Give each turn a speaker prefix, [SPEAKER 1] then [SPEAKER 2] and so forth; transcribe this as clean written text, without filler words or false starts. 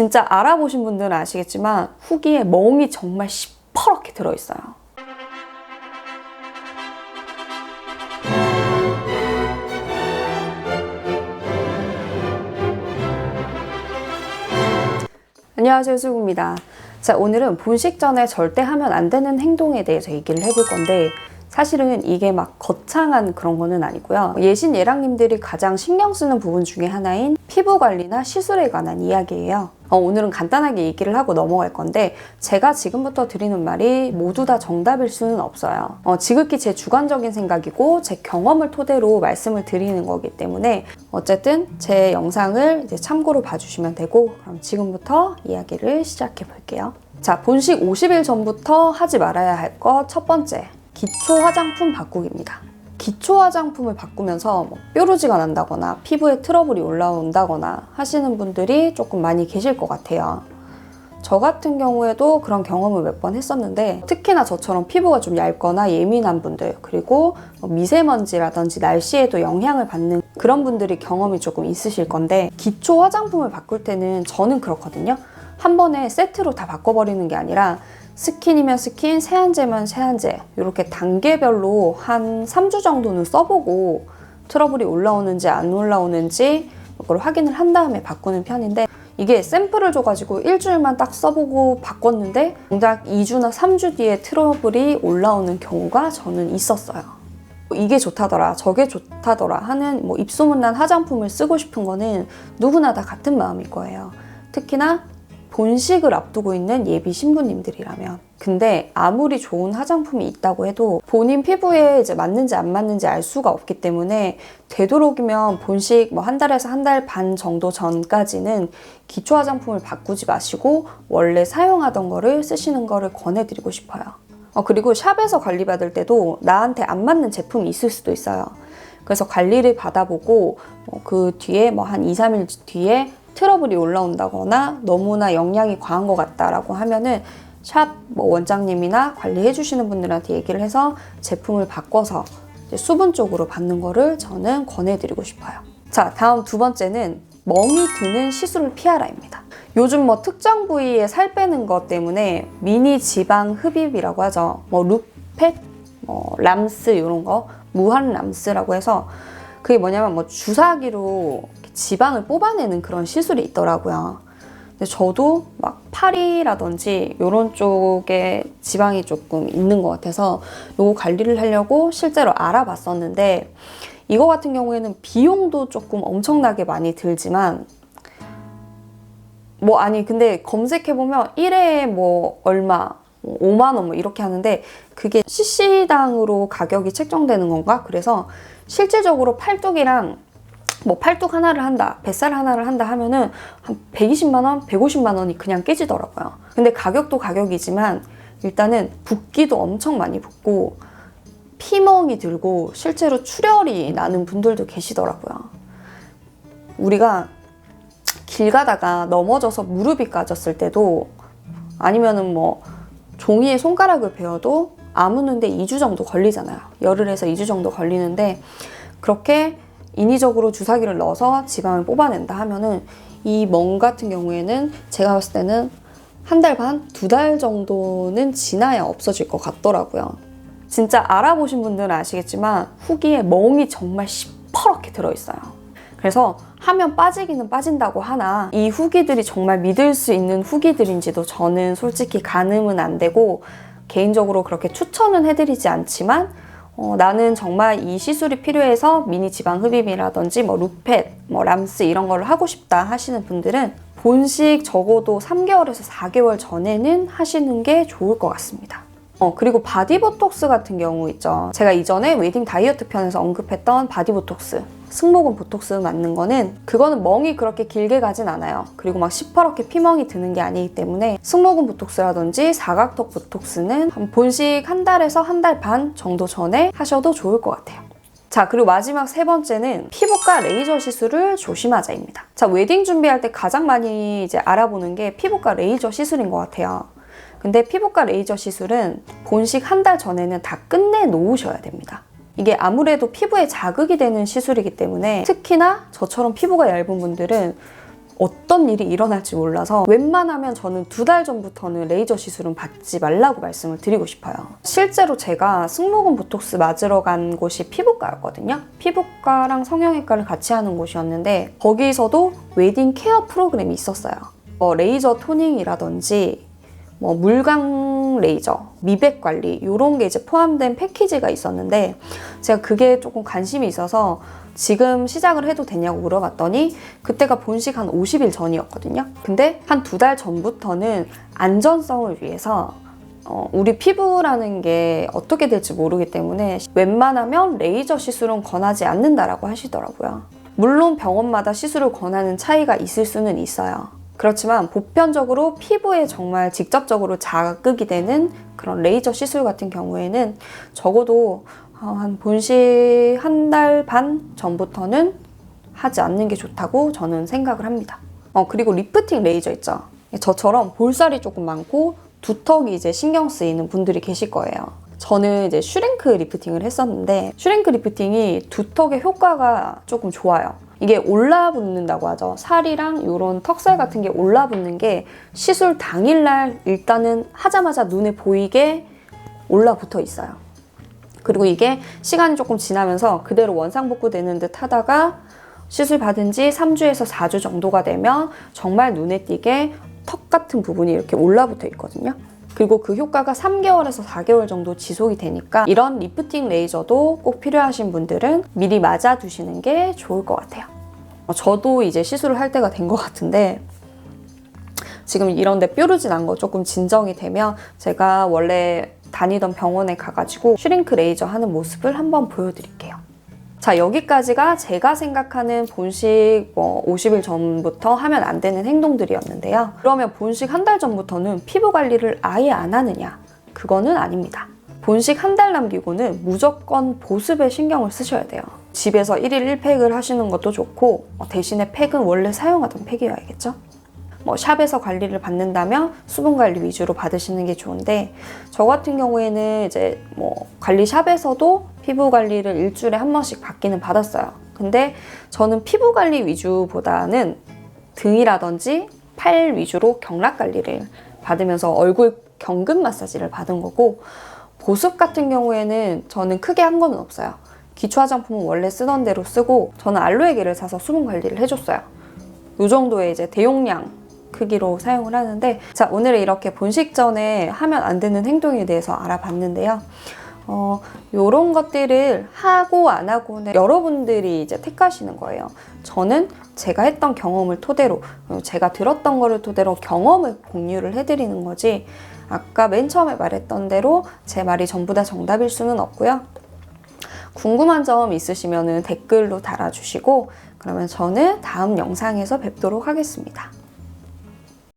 [SPEAKER 1] 진짜 알아보신 분들은 아시겠지만 후기에 멍이 정말 시퍼렇게 들어있어요. 안녕하세요, 수구입니다. 자, 오늘은 본식 전에 절대 하면 안 되는 행동에 대해서 얘기를 해볼 건데, 사실은 이게 막 거창한 그런 거는 아니고요. 예신 예랑님들이 가장 신경 쓰는 부분 중에 하나인 피부 관리나 시술에 관한 이야기예요. 오늘은 간단하게 얘기를 하고 넘어갈 건데, 제가 지금부터 드리는 말이 모두 다 정답일 수는 없어요. 지극히 제 주관적인 생각이고 제 경험을 토대로 말씀을 드리는 거기 때문에 어쨌든 제 영상을 이제 참고로 봐주시면 되고, 그럼 지금부터 이야기를 시작해 볼게요. 자, 본식 50일 전부터 하지 말아야 할 것 첫 번째, 기초 화장품 바꾸기입니다. 기초 화장품을 바꾸면서 뾰루지가 난다거나 피부에 트러블이 올라온다거나 하시는 분들이 조금 많이 계실 것 같아요. 저 같은 경우에도 그런 경험을 몇 번 했었는데, 특히나 저처럼 피부가 좀 얇거나 예민한 분들, 그리고 미세먼지라든지 날씨에도 영향을 받는 그런 분들이 경험이 조금 있으실 건데, 기초 화장품을 바꿀 때는 저는 그렇거든요. 한 번에 세트로 다 바꿔버리는 게 아니라 스킨이면 스킨, 세안제면 세안제, 이렇게 단계별로 한 3주 정도는 써보고 트러블이 올라오는지 안 올라오는지 그걸 확인을 한 다음에 바꾸는 편인데, 이게 샘플을 줘가지고 일주일만 딱 써보고 바꿨는데 정작 2주나 3주 뒤에 트러블이 올라오는 경우가 저는 있었어요. 이게 좋다더라, 저게 좋다더라 하는 입소문난 화장품을 쓰고 싶은 거는 누구나 다 같은 마음일 거예요. 특히나 본식을 앞두고 있는 예비 신부님들이라면. 근데 아무리 좋은 화장품이 있다고 해도 본인 피부에 이제 맞는지 안 맞는지 알 수가 없기 때문에, 되도록이면 본식 한 달에서 한 달 반 정도 전까지는 기초 화장품을 바꾸지 마시고 원래 사용하던 거를 쓰시는 거를 권해드리고 싶어요. 그리고 샵에서 관리받을 때도 나한테 안 맞는 제품이 있을 수도 있어요. 그래서 관리를 받아보고 그 뒤에 한 2, 3일 뒤에 트러블이 올라온다거나 너무나 영양이 과한 것 같다라고 하면은 샵 원장님이나 관리해 주시는 분들한테 얘기를 해서 제품을 바꿔서 수분 쪽으로 받는 거를 저는 권해드리고 싶어요. 자, 다음 두 번째는 멍이 드는 시술을 피하라입니다. 요즘 특정 부위에 살 빼는 것 때문에 미니 지방 흡입이라고 하죠. 룩펫, 람스 이런 거, 무한 람스라고 해서 그게 뭐냐면 주사기로 지방을 뽑아내는 그런 시술이 있더라고요. 근데 저도 팔이라든지 이런 쪽에 지방이 조금 있는 것 같아서 이거 관리를 하려고 실제로 알아봤었는데, 이거 같은 경우에는 비용도 조금 엄청나게 많이 들지만 근데 검색해보면 1회에 얼마 5만 원 이렇게 하는데, 그게 cc당으로 가격이 책정되는 건가? 그래서 실질적으로 팔뚝이랑 팔뚝 하나를 한다, 뱃살 하나를 한다 하면은 한 120만 원, 150만 원이 그냥 깨지더라고요. 근데 가격도 가격이지만 일단은 붓기도 엄청 많이 붓고 피멍이 들고 실제로 출혈이 나는 분들도 계시더라고요. 우리가 길 가다가 넘어져서 무릎이 까졌을 때도, 아니면은 종이에 손가락을 베어도 아무는데 2주 정도 걸리잖아요. 열을 해서 2주 정도 걸리는데, 그렇게 인위적으로 주사기를 넣어서 지방을 뽑아낸다 하면은 이 멍 같은 경우에는 제가 봤을 때는 한 달 반, 2달 정도는 지나야 없어질 것 같더라고요. 진짜 알아보신 분들은 아시겠지만 후기에 멍이 정말 시퍼렇게 들어있어요. 그래서 하면 빠지기는 빠진다고 하나, 이 후기들이 정말 믿을 수 있는 후기들인지도 저는 솔직히 가늠은 안 되고, 개인적으로 그렇게 추천은 해드리지 않지만, 나는 정말 이 시술이 필요해서 미니 지방 흡입이라든지 룩펫, 람스 이런 거를 하고 싶다 하시는 분들은 본식 적어도 3개월에서 4개월 전에는 하시는 게 좋을 것 같습니다. 그리고 바디보톡스 같은 경우 있죠. 제가 이전에 웨딩 다이어트 편에서 언급했던 바디보톡스, 승모근 보톡스 맞는 거는, 그거는 멍이 그렇게 길게 가진 않아요. 그리고 시퍼렇게 피멍이 드는 게 아니기 때문에 승모근 보톡스라든지 사각턱 보톡스는 본식 한 달에서 한 달 반 정도 전에 하셔도 좋을 것 같아요. 자, 그리고 마지막 세 번째는 피부과 레이저 시술을 조심하자입니다. 자, 웨딩 준비할 때 가장 많이 알아보는 게 피부과 레이저 시술인 것 같아요. 근데 피부과 레이저 시술은 본식 한 달 전에는 다 끝내 놓으셔야 됩니다. 이게 아무래도 피부에 자극이 되는 시술이기 때문에, 특히나 저처럼 피부가 얇은 분들은 어떤 일이 일어날지 몰라서 웬만하면 저는 2달 전부터는 레이저 시술은 받지 말라고 말씀을 드리고 싶어요. 실제로 제가 승모근 보톡스 맞으러 간 곳이 피부과였거든요. 피부과랑 성형외과를 같이 하는 곳이었는데 거기서도 웨딩 케어 프로그램이 있었어요. 레이저 토닝이라든지 물광 레이저, 미백 관리 이런 게 이제 포함된 패키지가 있었는데 제가 그게 조금 관심이 있어서 지금 시작을 해도 되냐고 물어봤더니 그때가 본식 한 50일 전이었거든요. 근데 한 2달 전부터는 안전성을 위해서 우리 피부라는 게 어떻게 될지 모르기 때문에 웬만하면 레이저 시술은 권하지 않는다라고 하시더라고요. 물론 병원마다 시술을 권하는 차이가 있을 수는 있어요. 그렇지만 보편적으로 피부에 정말 직접적으로 자극이 되는 그런 레이저 시술 같은 경우에는 적어도 한 본식 1달 반 전부터는 하지 않는 게 좋다고 저는 생각을 합니다. 그리고 리프팅 레이저 있죠. 저처럼 볼살이 조금 많고 두턱이 이제 신경 쓰이는 분들이 계실 거예요. 저는 이제 슈링크 리프팅을 했었는데 슈링크 리프팅이 두턱의 효과가 조금 좋아요. 이게 올라붙는다고 하죠. 살이랑 이런 턱살 같은 게 올라붙는 게 시술 당일날 일단은 하자마자 눈에 보이게 올라붙어 있어요. 그리고 이게 시간이 조금 지나면서 그대로 원상복구되는 듯 하다가 시술 받은 지 3주에서 4주 정도가 되면 정말 눈에 띄게 턱 같은 부분이 이렇게 올라붙어 있거든요. 그리고 그 효과가 3개월에서 4개월 정도 지속이 되니까 이런 리프팅 레이저도 꼭 필요하신 분들은 미리 맞아 두시는 게 좋을 것 같아요. 저도 이제 시술을 할 때가 된 것 같은데 지금 이런 데 뾰루지 난 거 조금 진정이 되면 제가 원래 다니던 병원에 가가지고 슈링크 레이저 하는 모습을 한번 보여드릴게요. 자, 여기까지가 제가 생각하는 본식 50일 전부터 하면 안 되는 행동들이었는데요. 그러면 본식 1달 전부터는 피부 관리를 아예 안 하느냐? 그거는 아닙니다. 본식 1달 남기고는 무조건 보습에 신경을 쓰셔야 돼요. 집에서 1일 1팩을 하시는 것도 좋고 대신에 팩은 원래 사용하던 팩이어야겠죠? 샵에서 관리를 받는다면 수분 관리 위주로 받으시는 게 좋은데 저 같은 경우에는 이제 관리 샵에서도 피부 관리를 일주일에 한 번씩 받기는 받았어요. 근데 저는 피부 관리 위주보다는 등이라든지 팔 위주로 경락 관리를 받으면서 얼굴 경근 마사지를 받은 거고 보습 같은 경우에는 저는 크게 한 거는 없어요. 기초 화장품은 원래 쓰던 대로 쓰고 저는 알로에 겔을 사서 수분 관리를 해줬어요. 이 정도의 이제 대용량 크기로 사용을 하는데 자, 오늘은 이렇게 본식 전에 하면 안 되는 행동에 대해서 알아봤는데요. 요런 것들을 하고 안 하고는 여러분들이 이제 택하시는 거예요. 저는 제가 했던 경험을 토대로 제가 들었던 거를 토대로 경험을 공유를 해드리는 거지 아까 맨 처음에 말했던 대로 제 말이 전부 다 정답일 수는 없고요. 궁금한 점 있으시면 댓글로 달아주시고 그러면 저는 다음 영상에서 뵙도록 하겠습니다.